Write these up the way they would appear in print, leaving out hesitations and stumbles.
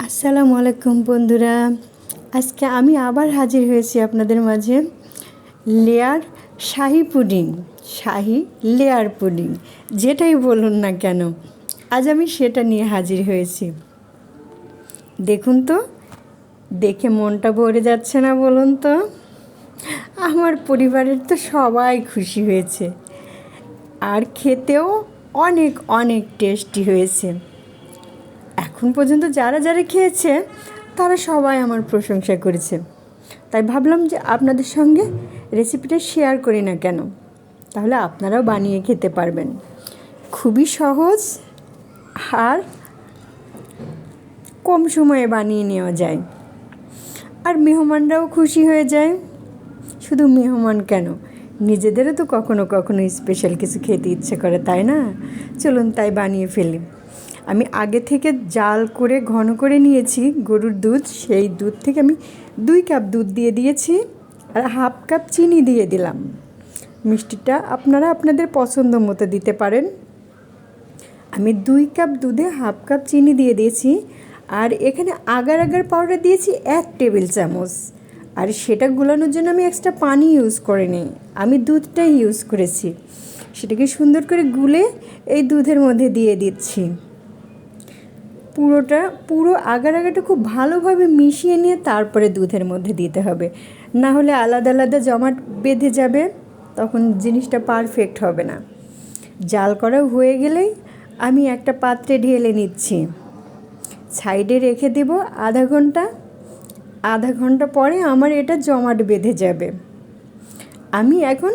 আসসালামু আলাইকুম বন্ধুরা। আজকে আমি আবার হাজির হয়েছি আপনাদের মাঝে লেয়ার শাহি লেয়ার পুডিং, যেটাই বলুন না কেন আজ আমি সেটা নিয়ে হাজির হয়েছি। দেখুন তো, দেখে মনটা ভরে যাচ্ছে না বলুন তো? আমার পরিবারের তো সবাই খুশি হয়েছে, আর খেতেও অনেক অনেক টেস্টি হয়েছে। এখন পর্যন্ত যারা যারা খেয়েছে তারা সবাই আমার প্রশংসা করেছে, তাই ভাবলাম যে আপনাদের সঙ্গে রেসিপিটা শেয়ার করি না কেন, তাহলে আপনারাও বানিয়ে খেতে পারবেন। খুবই সহজ আর কম সময়ে বানিয়ে নেওয়া যায়, আর মেহমানরাও খুশি হয়ে যায়। শুধু মেহমান কেন, নিজেদেরও তো কখনো কখনো স্পেশাল কিছু খেতে ইচ্ছে করে, তাই না? চলুন তাই বানিয়ে ফেলি। আমি আগে থেকে জাল করে ঘন করে নিয়েছি গরুর দুধ। সেই দুধ থেকে আমি 2 কাপ দুধ দিয়ে দিয়েছি, আর হাফ কাপ চিনি দিয়ে দিলাম। মিষ্টিটা আপনারা আপনাদের পছন্দ মতো দিতে পারেন। আমি 2 কাপ দুধে হাফ কাপ চিনি দিয়ে দিয়েছি, আর এখানে আগার আগার পাউডার দিয়েছি 1 টেবিল চামচ। আর সেটা গুলানোর জন্য আমি এক্সট্রা পানি ইউজ করিনি, আমি দুধটাই ইউজ করেছি। সেটাকে সুন্দর করে গুলে এই দুধের মধ্যে দিয়ে দিচ্ছি। পুরো আগার আগাটা খুব ভালোভাবে মিশিয়ে নিয়ে তারপরে দুধের মধ্যে দিতে হবে, না হলে আলাদা আলাদা জমাট বেঁধে যাবে, তখন জিনিসটা পারফেক্ট হবে না। জাল করা হয়ে গেলেই আমি একটা পাত্রে ঢেলে নিচ্ছি, সাইডে রেখে দেব আধা ঘন্টা পরে আমার এটা জমাট বেঁধে যাবে। আমি এখন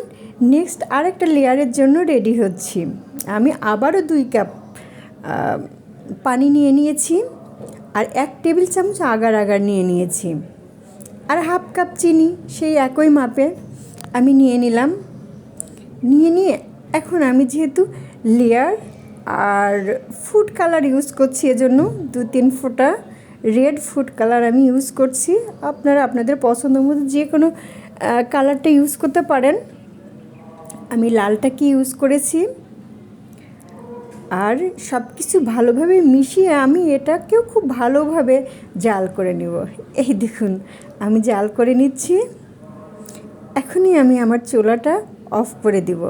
নেক্সট আরেকটা লেয়ারের জন্য রেডি হচ্ছি। আমি আবারও 2 কাপ পানি নিয়ে নিয়েছি, আর 1 টেবিল চামচ আগার আগার নিয়ে নিয়েছি, আর হাফ কাপ চিনি সেই একই মাপে আমি নিয়ে নিলাম। নিয়ে এখন আমি যেহেতু লেয়ার আর ফুড কালার ইউজ করছি, এজন্য 2-3 ফোঁটা রেড ফুড কালার আমি ইউজ করছি। আপনারা আপনাদের পছন্দ মতো যে কোনো কালারটা ইউজ করতে পারেন। আমি লালটাকে ইউজ করেছি। আর সব কিছু ভালোভাবে মিশিয়ে আমি এটাকেও খুব ভালোভাবে জাল করে নেব। এই দেখুন, আমি জাল করে নিচ্ছি। এখনই আমি আমার চুলাটা অফ করে দিব।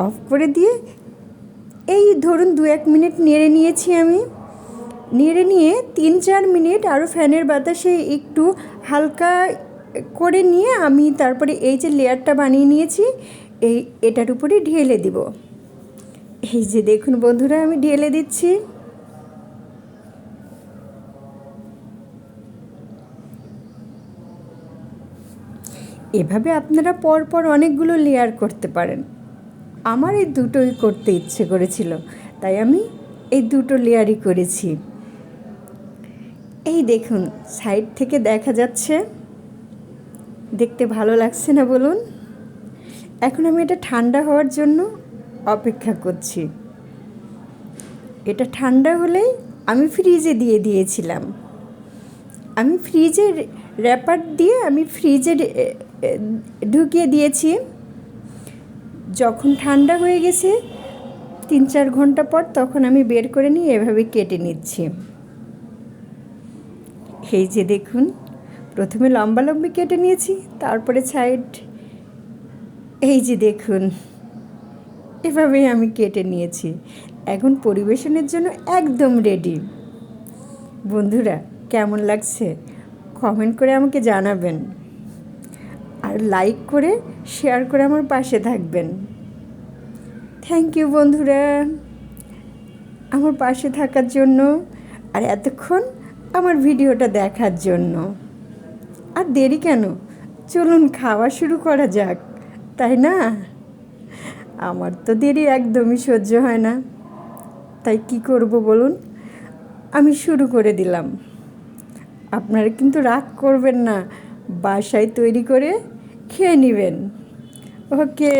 অফ করে দিয়ে এই ধরুন 2-1 মিনিট নেড়ে নিয়েছি। আমি নেড়ে নিয়ে 3-4 মিনিট আরও ফ্যানের বাতাসে একটু হালকা করে নিয়ে আমি তারপরে এই যে লেয়ারটা বানিয়ে নিয়েছি এটার উপরে ঢেলে দিব। এই যে দেখুন বন্ধুরা, আমি ঢেলে দিচ্ছি। এভাবে আপনারা পরপর অনেকগুলো লেয়ার করতে পারেন। আমার এই দুটোই করতে ইচ্ছে করেছিল, তাই আমি এই 2টো লেয়ারই করেছি। এই দেখুন, সাইড থেকে দেখা যাচ্ছে, দেখতে ভালো লাগছে না বলুন? এখন আমি এটা ঠান্ডা হওয়ার জন্য অপেক্ষা করছি। এটা ঠান্ডা হলেই আমি ফ্রিজে দিয়ে দিয়েছিলাম। আমি ফ্রিজের র্যাপার দিয়ে আমি ফ্রিজে ঢুকিয়ে দিয়েছি। যখন ঠান্ডা হয়ে গেছে 3-4 ঘন্টা পর, তখন আমি বের করে নিয়ে এভাবে কেটে নিচ্ছি। এই যে দেখুন, প্রথমে লম্বা লম্বি কেটে নিয়েছি, তারপরে সাইড। এই যে দেখুন, এভাবেই আমি কেটে নিয়েছি। এখন পরিবেশনের জন্য একদম রেডি। বন্ধুরা, কেমন লাগছে কমেন্ট করে আমাকে জানাবেন, আর লাইক করে শেয়ার করে আমার পাশে থাকবেন। থ্যাংক ইউ বন্ধুরা আমার পাশে থাকার জন্য, আর এতক্ষণ আমার ভিডিওটা দেখার জন্য। আর দেরি কেন, চলুন খাওয়া শুরু করা যাক, তাই না? আমার তো দেরি একদমই সহ্য হয় না, তাই কি করব বলুন, আমি শুরু করে দিলাম। আপনারা কিন্তু রাগ করবেন না, বাসায় তৈরি করে খেয়ে নেবেন। ওকে।